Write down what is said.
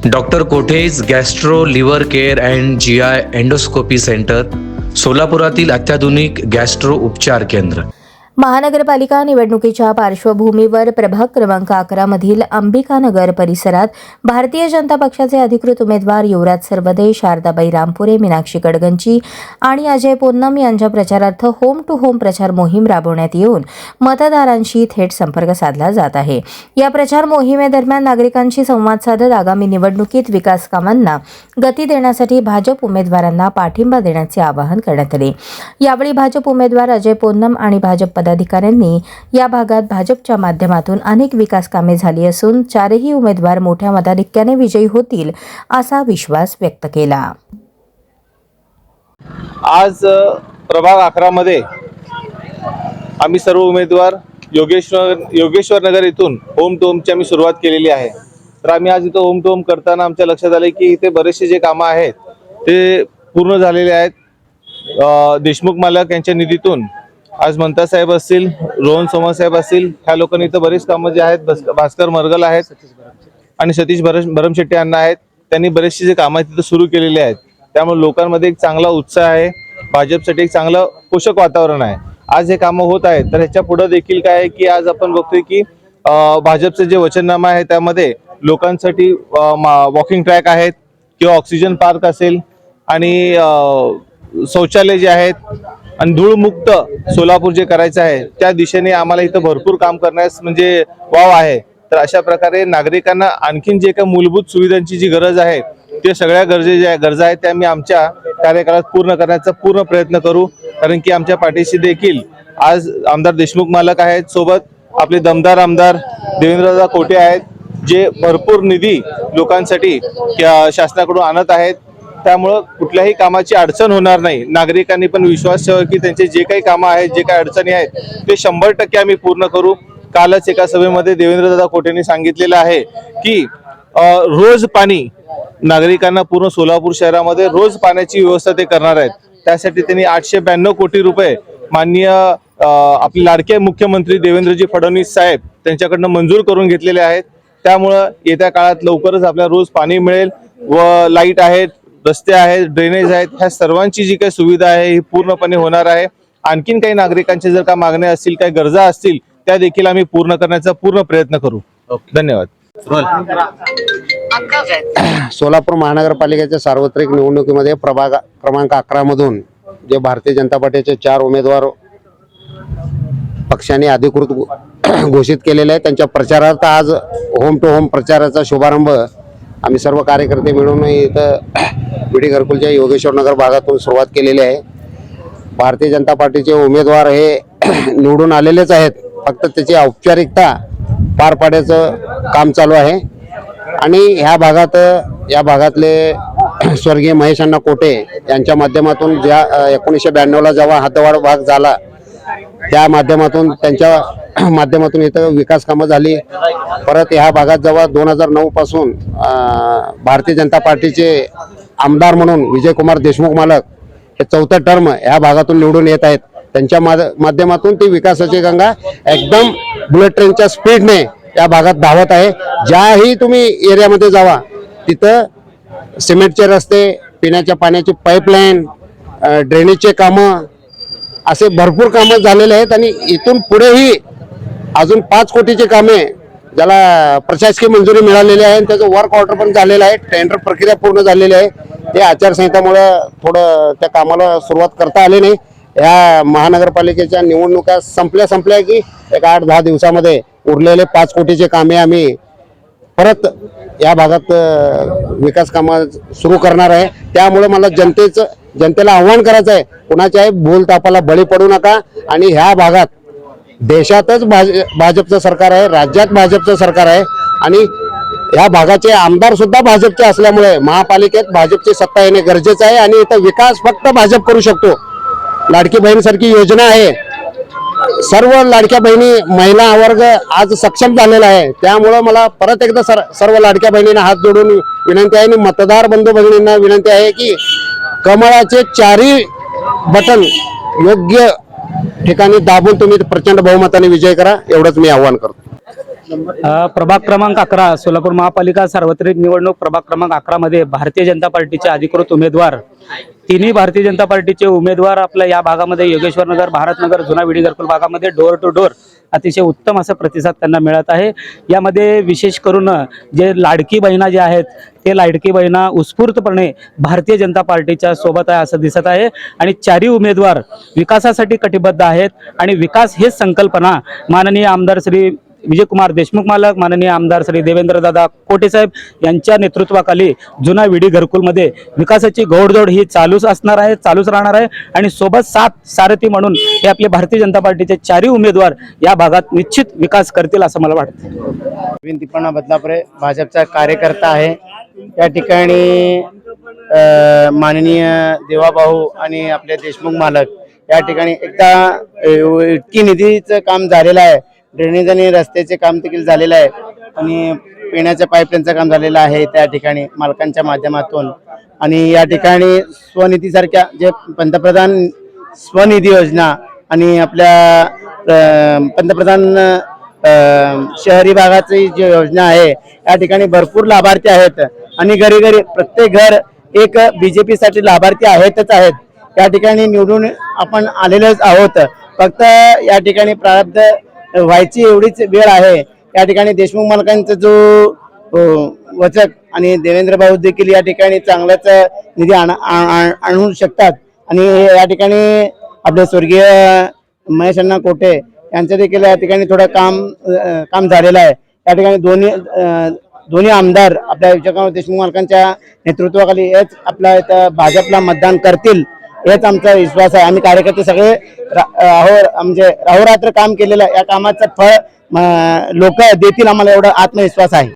Doctor Kothej gastro liver care and GI endoscopy centre, सोलापुरातील अत्याधुनिक gastro उपचार केंद्र. महानगरपालिका निवडणुकीच्या पार्श्वभूमीवर प्रभाग क्रमांक 11 मधील अंबिकानगर परिसरात भारतीय जनता पक्षाचे अधिकृत उमेदवार युवराज सरवदे, शारदाबाई रामपुरे, मीनाक्षी कडगंची आणि अजय पोन्नम यांच्या प्रचारार्थ होम टू होम प्रचार मोहीम राबवण्यात येऊन मतदारांशी थेट संपर्क साधला जात आहे. या प्रचार मोहिमेदरम्यान नागरिकांशी संवाद साधत आगामी निवडणुकीत विकास कामांना गती देण्यासाठी भाजप उमेदवारांना पाठिंबा देण्याचे आवाहन करण्यात आले. यावेळी भाजप उमेदवार अजय पोन्नम आणि भाजप पदाधिकाऱ्यांनी या भागात भाजपच्या माध्यमातून अनेक विकास कामे झाली असून चारही उमेदवार मोठ्या मताधिक्याने विजयी होतील असा विश्वास व्यक्त केला. आज प्रभाग 11 मध्ये आम्ही सर्व उमेदवार योगेश्वर नगर इथून होम टू होमची आम्ही सुरुवात केलेली आहे. तर आम्ही आज इथं होम टू होम करताना आमच्या लक्षात आले की इथे बरेचसे जे कामं आहेत ते पूर्ण झालेले आहेत. देशमुख मालक यांच्या निधीतून आज मंता साहेब असतील, रोहन सोमा साहेब असतील, ह्या लोकांनी इथं बरीच कामं जे आहेत, भास्कर मरगल आहेत आणि सतीश भरमशेट्टी अण्णा आहेत, त्यांनी बरेचसे जे कामं आहेत तिथं सुरू केलेले आहेत. त्यामुळे लोकांमध्ये एक चांगला उत्साह आहे, भाजपसाठी एक चांगलं पोषक वातावरण आहे. आज हे कामं होत आहेत. तर ह्याच्या पुढे देखील काय आहे की आज आपण बघतोय की भाजपचं जे वचननामा आहे त्यामध्ये लोकांसाठी वॉकिंग ट्रॅक आहेत किंवा ऑक्सिजन पार्क असेल आणि शौचालय जे आहेत आणि धूळमुक्त सोलापूर जे करायचं आहे त्या दिशेने आम्हाला इथं भरपूर काम करण्यास म्हणजे वाव आहे. तर अशा प्रकारे नागरिकांना आणखीन जे काही मूलभूत सुविधांची जी गरज आहे ते सगळ्या गरजा आहेत त्या आम्ही आमच्या कार्यकाळात पूर्ण करण्याचा पूर्ण प्रयत्न करू. कारण की आमच्या पाठीशी देखील आज आमदार देशमुख मालक आहेत, सोबत आपले दमदार आमदार देवेंद्रदादा कोटे आहेत, जे भरपूर निधी लोकांसाठी शासनाकडून आणत आहेत. त्यामुळं कुठल्याही कामाची अडचण होणार नाही. नागरिकांनी पण विश्वास ठेवा की त्यांचे जे काही कामं आहेत, जे काही अडचणी आहेत ते 100% आम्ही पूर्ण करू. कालच एका सभेमध्ये देवेंद्रदादा कोटेंनी सांगितलेलं आहे की रोज पाणी नागरिकांना पूर्ण सोलापूर शहरामध्ये रोज पाण्याची व्यवस्था ते करणार आहेत. त्यासाठी त्यांनी 892 कोटी रुपये माननीय आपले लाडके मुख्यमंत्री देवेंद्रजी फडणवीस साहेब त्यांच्याकडनं मंजूर करून घेतलेले आहेत. त्यामुळं येत्या काळात लवकरच आपल्याला रोज पाणी मिळेल व लाईट आहेत, रस्ते आहेत, ड्रेनेज आहेत, ह्या सर्वांची जी काही सुविधा आहे ही पूर्णपणे होणार आहे. आणखीन काही नागरिकांचे जर का मागण्या असतील, काही गरजा असतील त्या देखील आम्ही पूर्ण करण्याचा पूर्ण प्रयत्न करू. धन्यवाद. सोलापूर महानगरपालिकेच्या सार्वत्रिक निवडणुकीमध्ये प्रभाग क्रमांक 11 मधून जे भारतीय जनता पार्टीचे 4 उमेदवार पक्षाने अधिकृत घोषित केलेले आहेत त्यांच्या प्रचारार्थ आज होम टू होम प्रचाराचा शुभारंभ आम्ही सर्व कार्यकर्ते मिळून इथं बीडी घरकुलच्या योगेश्वर नगर भागातून सुरुवात केलेली आहे. भारतीय जनता पार्टीचे उमेदवार हे निवडून आलेलेच आहेत, फक्त त्याची औपचारिकता पार पाडायचं काम चालू आहे. आणि या भागातले स्वर्गीय महेश अण्णा कोटे यांच्या माध्यमातून ज्या 1992ला जेव्हा हद्दवाढ भाग झाला त्या माध्यमातून त्यांच्या माध्यमातून इथं विकास कामं झाली. परत ह्या भागात जेव्हा 2009 पासून भारतीय जनता पार्टीचे आमदार म्हणून विजयकुमार देशमुख मालक हे 4थं टर्म ह्या भागातून निवडून येत आहेत, त्यांच्या माध्यमातून ती विकासाची गंगा एकदम बुलेट ट्रेनच्या स्पीडने या भागात धावत आहे. ज्याही तुम्ही एरियामध्ये जावा तिथं सिमेंटचे रस्ते, पिण्याच्या पाण्याची पाईपलाईन, ड्रेनेजचे कामं असे भरपूर कामं झालेले आहेत. आणि इथून पुढेही अजून 5 कोटीचे कामे ज्याला प्रशासकीय मंजुरी मिळालेली आहे, त्याचं वर्क ऑर्डर पण झालेलं आहे, टेंडर प्रक्रिया पूर्ण झालेली आहे. ते आचारसंहितामुळे थोडं त्या कामाला सुरुवात करता आली नाही. या महानगरपालिकेच्या निवडणुका संपल्या की एक 8-10 दिवसामध्ये उरलेले 5 कोटीचे कामे आम्ही परत या भागात विकास कामं सुरू करणार आहे. त्यामुळे मला जनतेला आव्हान करायचं आहे, कुणाच्याही भूलथापाला बळी पडू नका. आणि ह्या भागात देशातच भाजपचं सरकार आहे, राज्यात भाजपचं सरकार आहे आणि ह्या भागाचे आमदार सुद्धा भाजपचे असल्यामुळे महापालिकेत भाजपची सत्ता येणे गरजेचं आहे. आणि इथं विकास फक्त भाजप करू शकतो. लाडकी बहीणसारखी योजना आहे, सर्व लाडक्या बहिणी महिला वर्ग आज सक्षम झालेला आहे. त्यामुळं मला परत एकदा सर्व लाडक्या बहिणींना हात जोडून विनंती आहे आणि मतदार बंधू भगिनींना विनंती आहे की कमळाचे 4ही बटन योग्य ठिकाणी दाबून तुम्ही प्रचंड बहुमताने विजय करा, एवढंच मी आवाहन करतो. प्रभाग क्रमांक 11 सोलापूर महापालिका सार्वत्रिक निवडणूक प्रभाग क्रमांक 11 मध्ये भारतीय जनता पार्टीचे अधिकृत उमेदवार तिन्ही भारतीय जनता पार्टीचे उमेदवार आपल्या या भागामध्ये योगेश्वर नगर, भारतनगर, जुना विडी घरकुल भागामध्ये डोर टू डोर अतिशय उत्तम असा प्रतिसाद त्यांना मिळत आहे। यामध्ये विशेष करून जे लाडकी बहिणा जे आहेत ते लाडकी बहिणा उत्स्फूर्तपणे भारतीय जनता पार्टीच्या सोबत आहे असं दिसत आहे आणि चारही उमेदवार विकासासाठी कटिबद्ध आहेत आणि विकास हेच संकल्पना माननीय आमदार श्री विजयकुमार देशमुख मालक, माननीय आमदार श्री देवेंद्रदादा कोटे साहेब यांच्या नेतृत्वाखाली जुना विडी घरकुलमध्ये विकासाची घोडदौड ही चालूच असणार आहे, चालूच राहणार आहे आणि सोबत साथ सारथी म्हणून हे आपले भारतीय जनता पार्टीचे चारही उमेदवार या भागात निश्चित विकास करतील असं मला वाटतं। तिप्पणा बदलापुरे भाजपचा कार्यकर्ता आहे। या ठिकाणी माननीय देवाभाऊ आणि आपले देशमुख मालक या ठिकाणी एकदा इतकी निधीचं काम झालेलं आहे, ड्रेनेज आणि रस्त्याचे काम देखील झालेलं आहे आणि पिण्याच्या पाईपलाईनचं काम झालेलं आहे त्या ठिकाणी मालकांच्या माध्यमातून। आणि या ठिकाणी स्वनिधीसारख्या जे पंतप्रधान स्वनिधी योजना आणि आपल्या पंतप्रधान शहरी भागाची जी योजना आहे या ठिकाणी भरपूर लाभार्थी आहेत आणि घरी घरी प्रत्येक घर एक बीजेपी साठी लाभार्थी आहेतच आहेत। या ठिकाणी निवडून आपण आलेलेच आहोत, फक्त या ठिकाणी प्रारब्ध व्हायची एवढीच वेळ आहे। या ठिकाणी देशमुख मालकांचा जो वचक आणि देवेंद्र भाऊ देखील या ठिकाणी चांगलाच निधी आणू शकतात आणि या ठिकाणी आपले स्वर्गीय महेश अण्णा कोटे यांचं देखील या ठिकाणी थोडं काम झालेलं आहे। या ठिकाणी दोन्ही आमदार आपल्या विजयकुमार देशमुख मालकांच्या नेतृत्वाखाली हेच आपल्या इथं भाजपला मतदान करतील हेच आमचा विश्वास आहे। आम्ही कार्यकर्ते सगळे म्हणजे राहोरात्र काम केलेलं या कामाचं फळ लोक देतील आम्हाला एवढा आत्मविश्वास आहे।